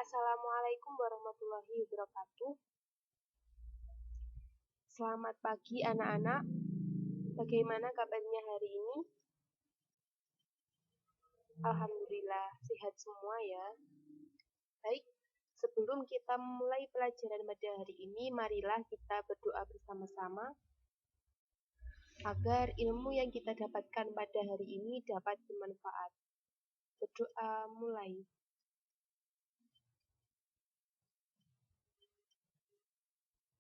Assalamualaikum warahmatullahi wabarakatuh. Selamat pagi anak-anak. Bagaimana kabarnya hari ini? Alhamdulillah sehat semua ya. Baik, sebelum kita mulai pelajaran pada hari ini, marilah kita berdoa bersama-sama agar ilmu yang kita dapatkan pada hari ini dapat bermanfaat. Berdoa mulai.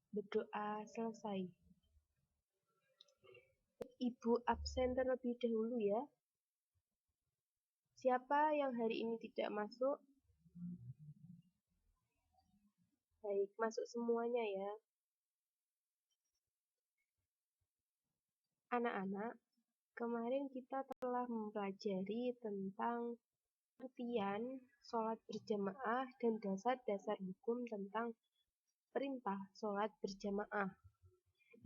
Berdoa selesai. Ibu absen terlebih dahulu ya. Siapa yang hari ini tidak masuk? Baik, masuk semuanya ya. Anak-anak, kemarin kita telah mempelajari tentang artian sholat berjamaah dan dasar-dasar hukum tentang perintah sholat berjamaah.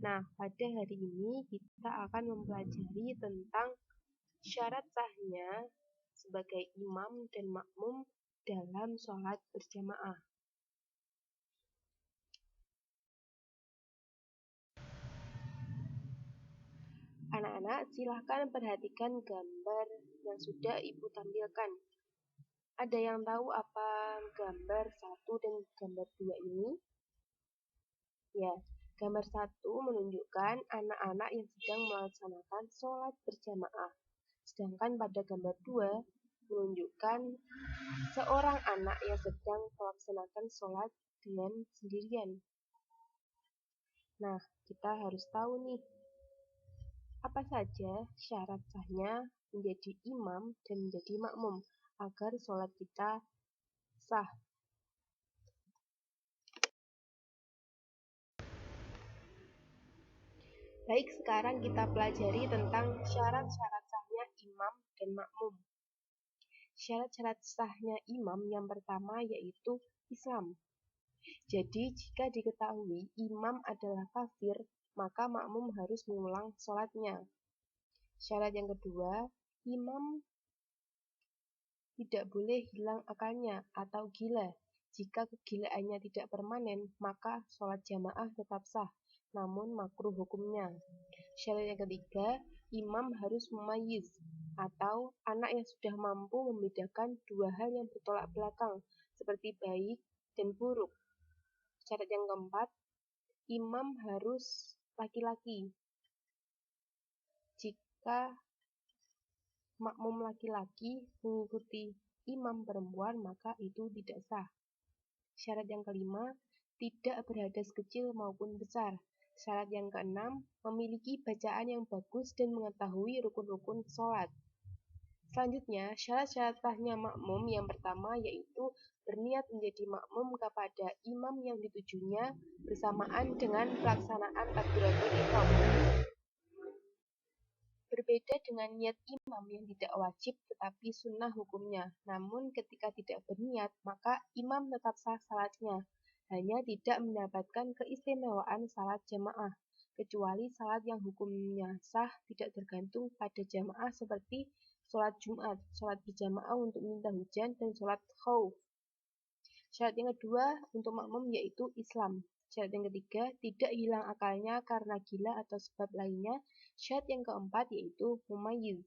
Nah, pada hari ini kita akan mempelajari tentang syarat sahnya sebagai imam dan makmum dalam sholat berjamaah. Anak-anak, silahkan perhatikan gambar yang sudah Ibu tampilkan. Ada yang tahu apa gambar 1 dan gambar 2 ini? Ya, gambar 1 menunjukkan anak-anak yang sedang melaksanakan sholat berjamaah. Sedangkan pada gambar 2 menunjukkan seorang anak yang sedang melaksanakan sholat dengan sendirian. Nah, kita harus tahu nih, apa saja syarat sahnya menjadi imam dan menjadi makmum agar sholat kita sah. Baik, sekarang kita pelajari tentang syarat-syarat sahnya imam dan makmum. Syarat-syarat sahnya imam yang pertama yaitu Islam. Jadi, jika diketahui imam adalah kafir, maka makmum harus mengulang sholatnya. Syarat yang kedua, imam tidak boleh hilang akalnya atau gila. Jika kegilaannya tidak permanen, maka sholat jamaah tetap sah, namun makruh hukumnya. Syarat yang ketiga, imam harus mumayyiz, atau anak yang sudah mampu membedakan dua hal yang bertolak belakang, seperti baik dan buruk. Syarat yang keempat, imam harus laki-laki. Jika makmum laki-laki mengikuti imam perempuan, maka itu tidak sah. Syarat yang kelima, tidak berhadas kecil maupun besar. Syarat yang keenam, memiliki bacaan yang bagus dan mengetahui rukun-rukun sholat. Selanjutnya, syarat-syarat sahnya makmum yang pertama yaitu berniat menjadi makmum kepada imam yang ditujunya bersamaan dengan pelaksanaan takbiratul ihram. Berbeda dengan niat imam yang tidak wajib tetapi sunnah hukumnya. Namun ketika tidak berniat, maka imam tetap sah salatnya. Hanya tidak mendapatkan keistimewaan salat jamaah, kecuali salat yang hukumnya sah tidak tergantung pada jamaah seperti sholat Jumat, sholat berjamaah untuk minta hujan, dan sholat khauf. Syarat yang kedua untuk makmum yaitu Islam. Syarat yang ketiga, tidak hilang akalnya karena gila atau sebab lainnya. Syarat yang keempat yaitu mumayyiz.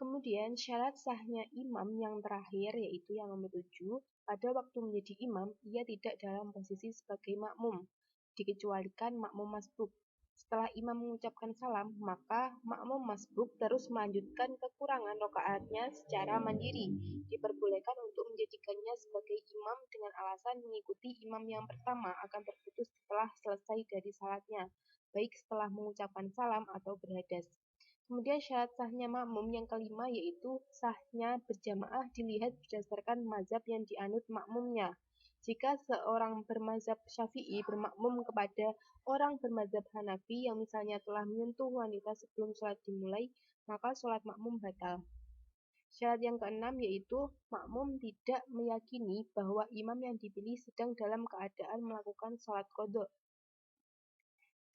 Kemudian syarat sahnya imam yang terakhir yaitu yang nomor 7, pada waktu menjadi imam, ia tidak dalam posisi sebagai makmum, dikecualikan makmum masbuk. Setelah imam mengucapkan salam, maka makmum masbuk terus melanjutkan kekurangan rakaatnya secara mandiri. Diperbolehkan untuk menjadikannya sebagai imam dengan alasan mengikuti imam yang pertama akan terputus setelah selesai dari salatnya, baik setelah mengucapkan salam atau berhadas. Kemudian syarat sahnya makmum yang kelima yaitu sahnya berjamaah dilihat berdasarkan mazhab yang dianut makmumnya. Jika seorang bermazhab Syafi'i bermakmum kepada orang bermazhab Hanafi yang misalnya telah menyentuh wanita sebelum sholat dimulai, maka sholat makmum batal. Syarat yang keenam yaitu makmum tidak meyakini bahwa imam yang dipilih sedang dalam keadaan melakukan sholat qadha.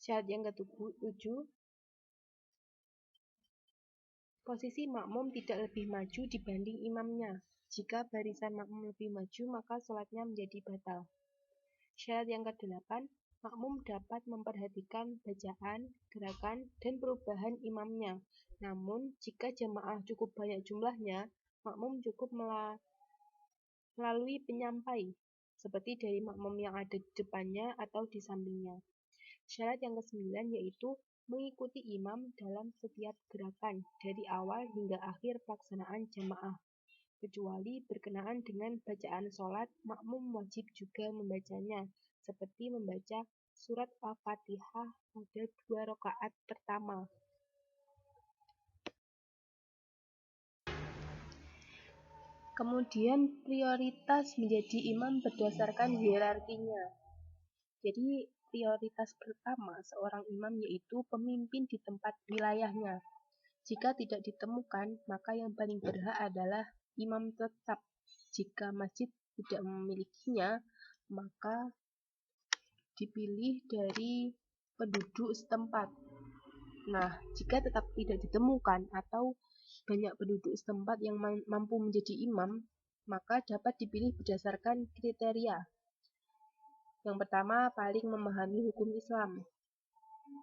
Syarat yang ketujuh, Posisi makmum tidak lebih maju dibanding imamnya. Jika barisan makmum lebih maju, maka sholatnya menjadi batal. Syarat yang ke-8, makmum dapat memperhatikan bacaan, gerakan, dan perubahan imamnya. Namun, jika jamaah cukup banyak jumlahnya, makmum cukup melalui penyampai, seperti dari makmum yang ada di depannya atau di sampingnya. Syarat yang ke-9 yaitu mengikuti imam dalam setiap gerakan, dari awal hingga akhir pelaksanaan jamaah. Kecuali berkenaan dengan bacaan sholat, makmum wajib juga membacanya, seperti membaca surat Al-Fatihah pada 2 rakaat pertama. Kemudian prioritas menjadi imam berdasarkan hierarkinya. Jadi prioritas pertama seorang imam yaitu pemimpin di tempat wilayahnya. Jika tidak ditemukan, maka yang paling berhak adalah imam tetap. Jika masjid tidak memilikinya, maka dipilih dari penduduk setempat. Nah, jika tetap tidak ditemukan atau banyak penduduk setempat yang mampu menjadi imam, maka dapat dipilih berdasarkan kriteria. Yang pertama, paling memahami hukum Islam.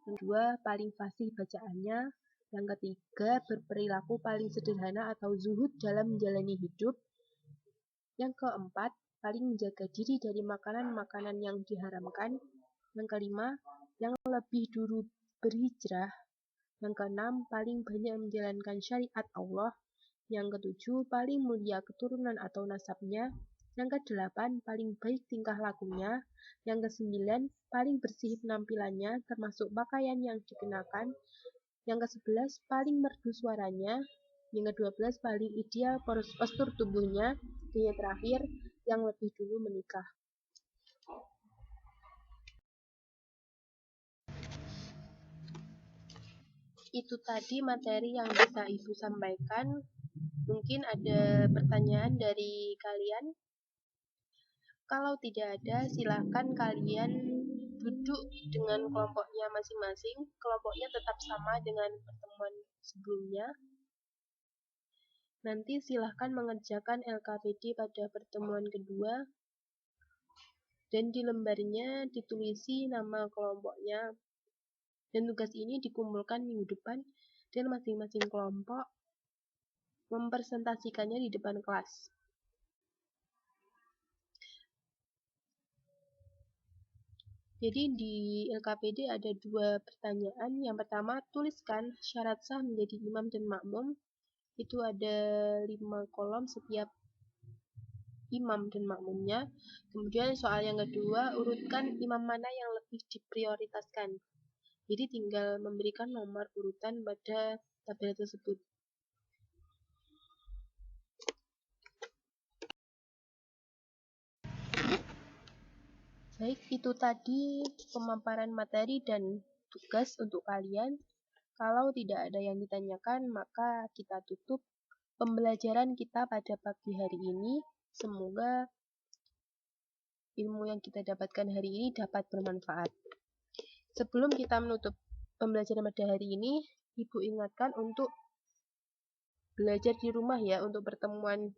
Yang kedua, paling fasih bacaannya. Yang ketiga, berperilaku paling sederhana atau zuhud dalam menjalani hidup. Yang keempat, paling menjaga diri dari makanan-makanan yang diharamkan. Yang kelima, yang lebih dulu berhijrah. Yang keenam, paling banyak menjalankan syariat Allah. Yang ketujuh, paling mulia keturunan atau nasabnya. Yang kedelapan, paling baik tingkah lakunya. Yang kesembilan, paling bersih penampilannya, termasuk pakaian yang dikenakan. Yang ke-11, paling merdu suaranya. Yang ke-12, paling ideal postur tubuhnya. Dan yang terakhir, yang lebih dulu menikah. Itu tadi materi yang bisa Ibu sampaikan. Mungkin ada pertanyaan dari kalian. Kalau tidak ada, silakan kalian duduk dengan kelompoknya masing-masing. Kelompoknya tetap sama dengan pertemuan sebelumnya. Nanti silakan mengerjakan LKPD pada pertemuan kedua. Dan di lembarnya ditulisi nama kelompoknya. Dan tugas ini dikumpulkan minggu depan dan masing-masing kelompok mempresentasikannya di depan kelas. Jadi di LKPD ada 2 pertanyaan. Yang pertama, tuliskan syarat sah menjadi imam dan makmum. Itu ada 5 kolom setiap imam dan makmumnya. Kemudian soal yang kedua, urutkan imam mana yang lebih diprioritaskan. Jadi tinggal memberikan nomor urutan pada tabel tersebut. Baik, itu tadi pemaparan materi dan tugas untuk kalian. Kalau tidak ada yang ditanyakan, maka kita tutup pembelajaran kita pada pagi hari ini. Semoga ilmu yang kita dapatkan hari ini dapat bermanfaat. Sebelum kita menutup pembelajaran pada hari ini, Ibu ingatkan untuk belajar di rumah ya untuk pertemuan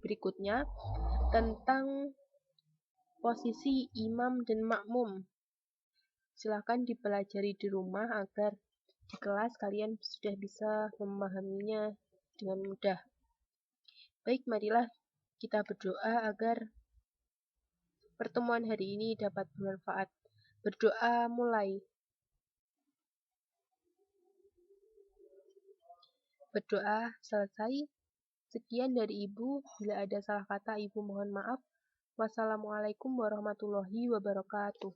berikutnya tentang posisi imam dan makmum. Silahkan dipelajari di rumah agar di kelas kalian sudah bisa memahaminya dengan mudah. Baik, marilah kita berdoa agar pertemuan hari ini dapat bermanfaat. Berdoa mulai. Berdoa selesai. Sekian dari Ibu. Bila ada salah kata, Ibu mohon maaf. Wassalamualaikum warahmatullahi wabarakatuh.